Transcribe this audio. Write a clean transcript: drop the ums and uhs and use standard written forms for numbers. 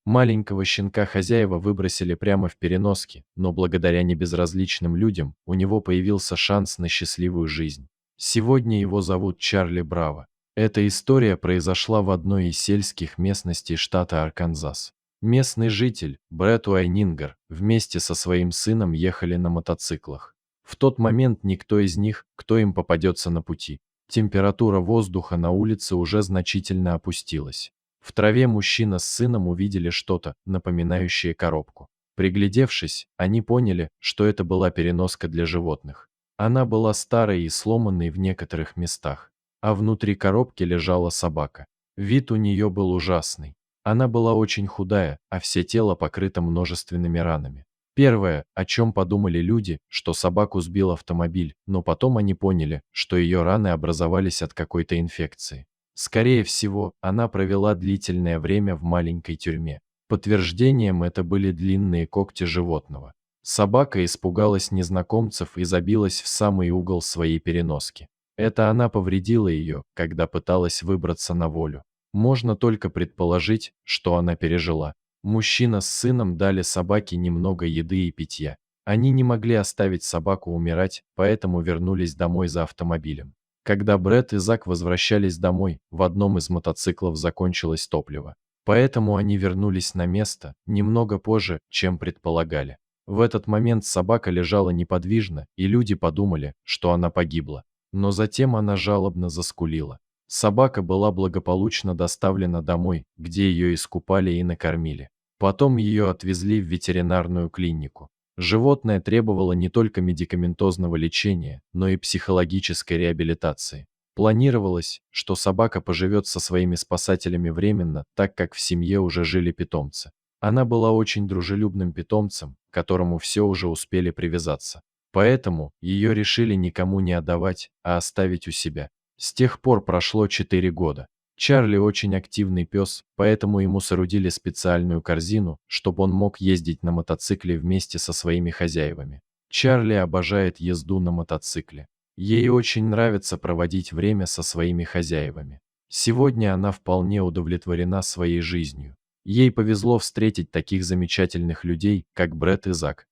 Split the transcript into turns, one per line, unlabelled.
Маленького щенка хозяева выбросили прямо в переноске, но благодаря небезразличным людям у него появился шанс на счастливую жизнь. Сегодня его зовут Чарли Браво. Эта история произошла в одной из сельских местностей штата Арканзас. Местный житель, Брэд Уайнингер, вместе со своим сыном ехали на мотоциклах. В тот момент никто из них, кто им попадется на пути. Температура воздуха на улице уже значительно опустилась. В траве мужчина с сыном увидели что-то, напоминающее коробку. Приглядевшись, они поняли, что это была переноска для животных. Она была старой и сломанной в некоторых местах, а внутри коробки лежала собака. Вид у нее был ужасный. Она была очень худая, а все тело покрыто множественными ранами. Первое, о чем подумали люди, что собаку сбил автомобиль, но потом они поняли, что ее раны образовались от какой-то инфекции. Скорее всего, она провела длительное время в маленькой тюрьме. Подтверждением это были длинные когти животного. Собака испугалась незнакомцев и забилась в самый угол своей переноски. Это она повредила ее, когда пыталась выбраться на волю. Можно только предположить, что она пережила. Мужчина с сыном дали собаке немного еды и питья. Они не могли оставить собаку умирать, поэтому вернулись домой за автомобилем. Когда Брэд и Зак возвращались домой, в одном из мотоциклов закончилось топливо. Поэтому они вернулись на место немного позже, чем предполагали. В этот момент собака лежала неподвижно, и люди подумали, что она погибла. Но затем она жалобно заскулила. Собака была благополучно доставлена домой, где ее искупали и накормили. Потом ее отвезли в ветеринарную клинику. Животное требовало не только медикаментозного лечения, но и психологической реабилитации. Планировалось, что собака поживет со своими спасателями временно, так как в семье уже жили питомцы. Она была очень дружелюбным питомцем, к которому все уже успели привязаться. Поэтому ее решили никому не отдавать, а оставить у себя. С тех пор прошло 4 года. Чарли очень активный пес, поэтому ему соорудили специальную корзину, чтобы он мог ездить на мотоцикле вместе со своими хозяевами. Чарли обожает езду на мотоцикле. Ей очень нравится проводить время со своими хозяевами. Сегодня она вполне удовлетворена своей жизнью. Ей повезло встретить таких замечательных людей, как Брэд и Зак.